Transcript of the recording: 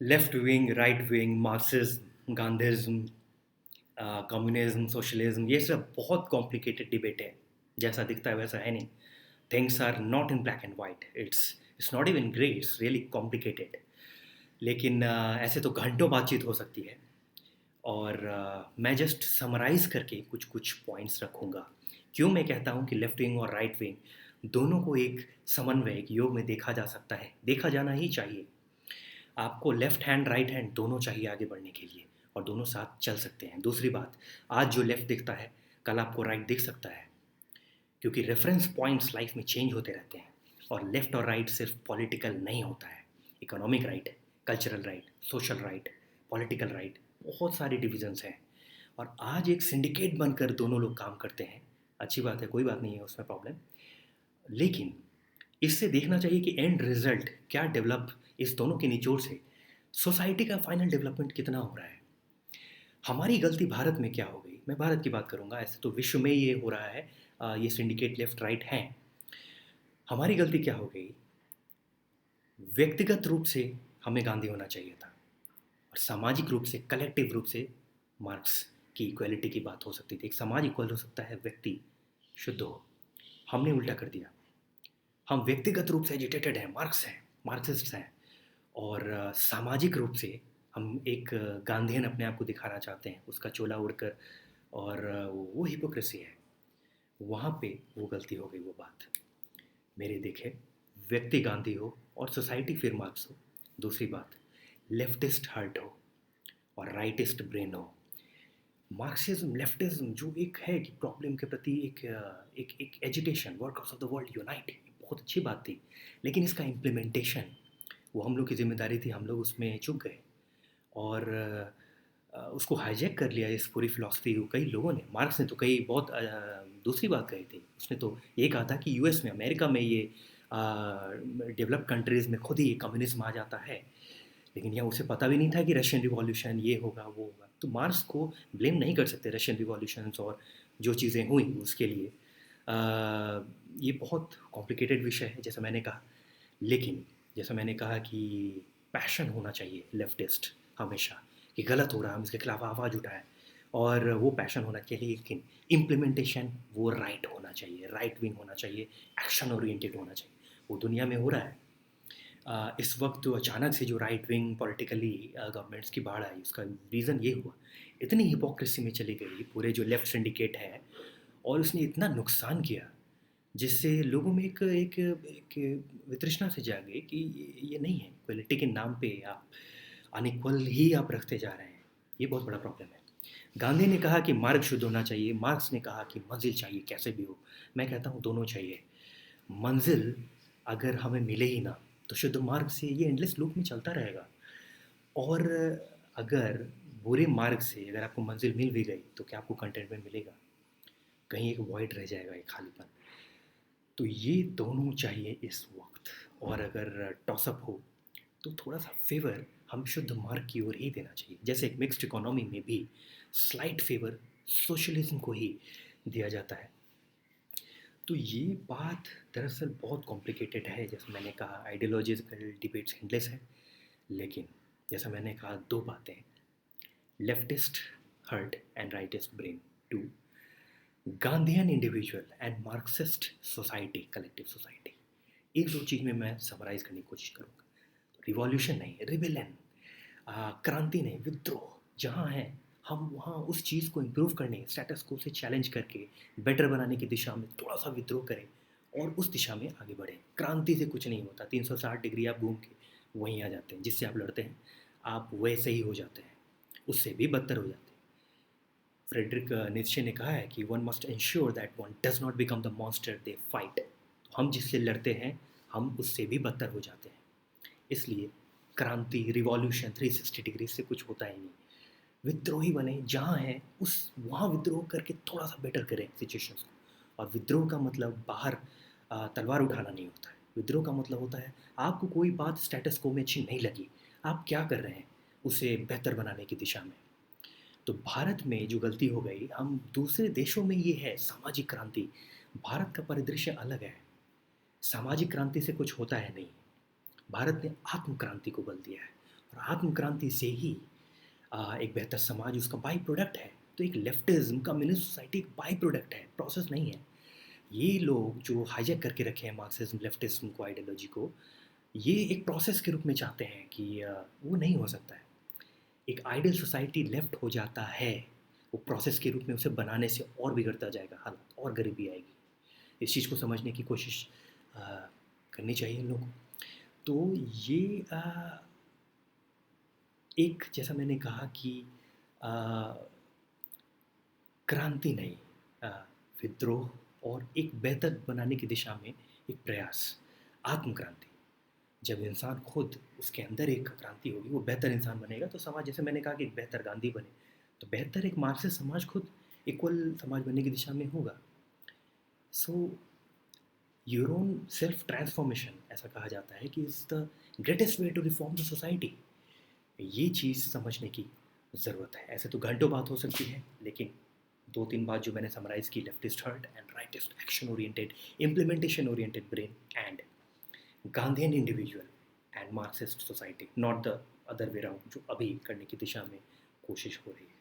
Left wing, right wing, Marxism, Gandhism, communism, socialism, ये सब बहुत कॉम्प्लिकेटेड डिबेट है। जैसा दिखता है वैसा है नहीं। Things are not in black and white, it's not even grey, it's really complicated. लेकिन ऐसे तो घंटों बातचीत हो सकती है। और मैं जस्ट समराइज करके कुछ कुछ पॉइंट्स रखूँगा। क्यों मैं कहता हूँ कि लेफ्ट विंग और राइट विंग दोनों को एक समन्वय, एक योग में देखा जा सकता है, देखा जाना ही चाहिए। आपको लेफ्ट हैंड राइट हैंड दोनों चाहिए आगे बढ़ने के लिए, और दोनों साथ चल सकते हैं। दूसरी बात, आज जो लेफ्ट दिखता है कल आपको राइट दिख सकता है, क्योंकि रेफरेंस पॉइंट्स लाइफ में चेंज होते रहते हैं। और लेफ्ट और राइट सिर्फ पॉलिटिकल नहीं होता है, economic right, cultural right, social right, political right, बहुत सारे डिविजन्स हैं। और आज एक सिंडिकेट बनकर दोनों लोग काम करते हैं। अच्छी बात है, कोई बात नहीं है उसमें प्रॉब्लम। लेकिन इससे देखना चाहिए कि एंड रिजल्ट क्या डेवलप, इस दोनों के निचोड़ से सोसाइटी का फाइनल डेवलपमेंट कितना हो रहा है। हमारी गलती भारत में क्या हो गई, मैं भारत की बात करूंगा, ऐसे तो विश्व में ये हो रहा है। ये सिंडिकेट लेफ्ट राइट हैं। हमारी गलती क्या हो गई, व्यक्तिगत रूप से हमें गांधी होना चाहिए था, और सामाजिक रूप से, कलेक्टिव रूप से मार्क्स की इक्वलिटी की बात हो सकती थी। एक समाज इक्वल हो सकता है, व्यक्ति शुद्ध हो। हमने उल्टा कर दिया। हम व्यक्तिगत रूप से एजिटेटेड हैं, मार्क्स हैं, मार्क्सिस्ट हैं, और सामाजिक रूप से हम एक गांधीयन अपने आप को दिखाना चाहते हैं, उसका चोला उड़कर। और वो हिपोक्रेसी है। वहाँ पे वो गलती हो गई, वो बात मेरे देखे। व्यक्ति गांधी हो और सोसाइटी फिर मार्क्स हो। दूसरी बात, लेफ्टिस्ट हार्ट हो और राइटिस्ट ब्रेन हो। मार्क्सिज्म, लेफ्टिज्म जो एक है कि प्रॉब्लम के प्रति एक agitation, workers of the world unite, बहुत अच्छी बात थी। लेकिन इसका इम्प्लीमेंटेशन, वो हम लोग की जिम्मेदारी थी, हम लोग उसमें चूक गए। और उसको हाईजैक कर लिया इस पूरी फिलॉसफी को कई लोगों ने। मार्क्स ने तो कई बहुत दूसरी बात कही थी। उसने तो ये कहा था कि यूएस में, अमेरिका में, ये डेवलप्ड कंट्रीज़ में खुद ही कम्युनिज्म आ जाता है। लेकिन यहाँ उसे पता भी नहीं था कि रशियन रिवॉल्यूशन ये होगा वो होगा। तो मार्क्स को ब्लेम नहीं कर सकते रशियन रिवॉल्यूशंस और जो चीज़ें हुई उसके लिए। ये बहुत कॉम्प्लिकेटेड विषय है जैसा मैंने कहा। लेकिन जैसा मैंने कहा कि पैशन होना चाहिए लेफ्टिस्ट हमेशा, कि गलत हो रहा है हम इसके खिलाफ आवाज़ उठाएं। और वो पैशन होना चाहिए, लेकिन इम्प्लीमेंटेशन वो राइट होना चाहिए, राइट विंग होना चाहिए, एक्शन ओरिएंटेड होना चाहिए। वो दुनिया में हो रहा है। इस वक्त तो अचानक से जो राइट विंग पॉलिटिकली गवर्नमेंट्स की बाढ़ आई, उसका रीज़न ये हुआ, इतनी हिपोक्रेसी में चली गई पूरे जो लेफ्ट सिंडिकेट है, और उसने इतना नुकसान किया, जिससे लोगों में एक वितृष्णा से जागे कि ये नहीं है, इक्वलिटी के नाम पे आप अनइक्वल ही आप रखते जा रहे हैं। ये बहुत बड़ा प्रॉब्लम है। गांधी ने कहा कि मार्ग शुद्ध होना चाहिए, मार्क्स ने कहा कि मंजिल चाहिए कैसे भी हो। मैं कहता हूँ दोनों चाहिए। मंजिल अगर हमें मिले ही ना, तो शुद्ध मार्ग से ये एंडलेस लूप में चलता रहेगा। और अगर बुरे मार्ग से अगर आपको मंजिल मिल भी गई, तो क्या आपको कंटेंटमेंट मिलेगा? कहीं एक वॉइड रह जाएगा, एक खालीपन। तो ये दोनों चाहिए इस वक्त। और अगर टॉसअप हो, तो थोड़ा सा फेवर हम शुद्ध मार्ग की ओर ही देना चाहिए। जैसे एक मिक्स्ड इकोनॉमी में भी स्लाइट फेवर सोशलिज्म को ही दिया जाता है। तो ये बात दरअसल बहुत कॉम्प्लिकेटेड है। जैसे मैंने कहा, आइडियोलॉजिकल डिबेट्स एंडलेस है। लेकिन जैसा मैंने कहा, दो बातें, leftist heart and rightist brain, to Gandhian individual and Marxist society, collective society. एक दो चीज़ में मैं समराइज करने की कोशिश करूँगा। रिवॉल्यूशन नहीं, रिबेलियन, क्रांति नहीं, विद्रोह जहाँ है, हम वहाँ उस चीज़ को इम्प्रूव करने, स्टेटस को से चैलेंज करके बेटर बनाने की दिशा में थोड़ा सा विद्रोह करें, और उस दिशा में आगे बढ़ें। क्रांति से कुछ नहीं होता, 360 डिग्री आप घूम के वहीं आ जाते हैं। जिससे आप लड़ते हैं, आप वैसे ही हो जाते हैं, उससे भी बदतर हो जाते हैं। फ्रेडरिक नीत्शे ने कहा है कि one must ensure that one does not become the monster they fight. हम जिससे लड़ते हैं, हम उससे भी बदतर हो जाते हैं। इसलिए क्रांति, रिवॉल्यूशन 360 डिग्री से कुछ होता ही नहीं। विद्रोही बने, जहाँ हैं उस वहाँ विद्रोह करके थोड़ा सा बेटर करें सिचुएशंस को। और विद्रोह का मतलब बाहर तलवार उठाना नहीं होता है। विद्रोह का मतलब होता है, आपको कोई बात स्टेटस को में अच्छी नहीं लगी, आप क्या कर रहे हैं उसे बेहतर बनाने की दिशा में। तो भारत में जो गलती हो गई, हम दूसरे देशों में ये है सामाजिक क्रांति, भारत का परिदृश्य अलग है। सामाजिक क्रांति से कुछ होता है नहीं। भारत ने आत्म क्रांति को बल दिया है। और आत्मक्रांति से ही एक बेहतर समाज उसका बाई प्रोडक्ट है। तो एक लेफ्टिज्म कम्युनिस्ट सोसाइटी एक बाई प्रोडक्ट है, प्रोसेस नहीं है। ये लोग जो हाईजैक करके रखे हैं मार्क्सिज्म लेफ्टिज्म को, आइडियोलॉजी को, ये एक प्रोसेस के रूप में चाहते हैं कि वो नहीं हो सकता है। एक आइडियल सोसाइटी लेफ्ट हो जाता है, वो प्रोसेस के रूप में उसे बनाने से और बिगड़ता जाएगा हालत, और गरीबी आएगी। इस चीज़ को समझने की कोशिश आ, करनी चाहिए इन लोगों को। तो ये एक, जैसा मैंने कहा कि आ, क्रांति नहीं, आ, विद्रोह और एक बेहतर बनाने की दिशा में एक प्रयास, आत्मक्रांति। जब इंसान खुद, उसके अंदर एक क्रांति होगी, वो बेहतर इंसान बनेगा, तो समाज, जैसे मैंने कहा कि एक बेहतर गांधी बने, तो बेहतर एक मार्क्सिस्ट समाज खुद इक्वल समाज बनने की दिशा में होगा। So your own self transformation, ऐसा कहा जाता है कि is the greatest way to reform the society. ये चीज़ समझने की ज़रूरत है। ऐसे तो घंटों बात हो सकती है, लेकिन दो तीन बात जो मैंने समराइज़ की, leftist heart and rightist action oriented, implementation oriented brain and Gandhian individual and Marxist society, not the other way round जो अभी करने की दिशा में कोशिश हो रही है।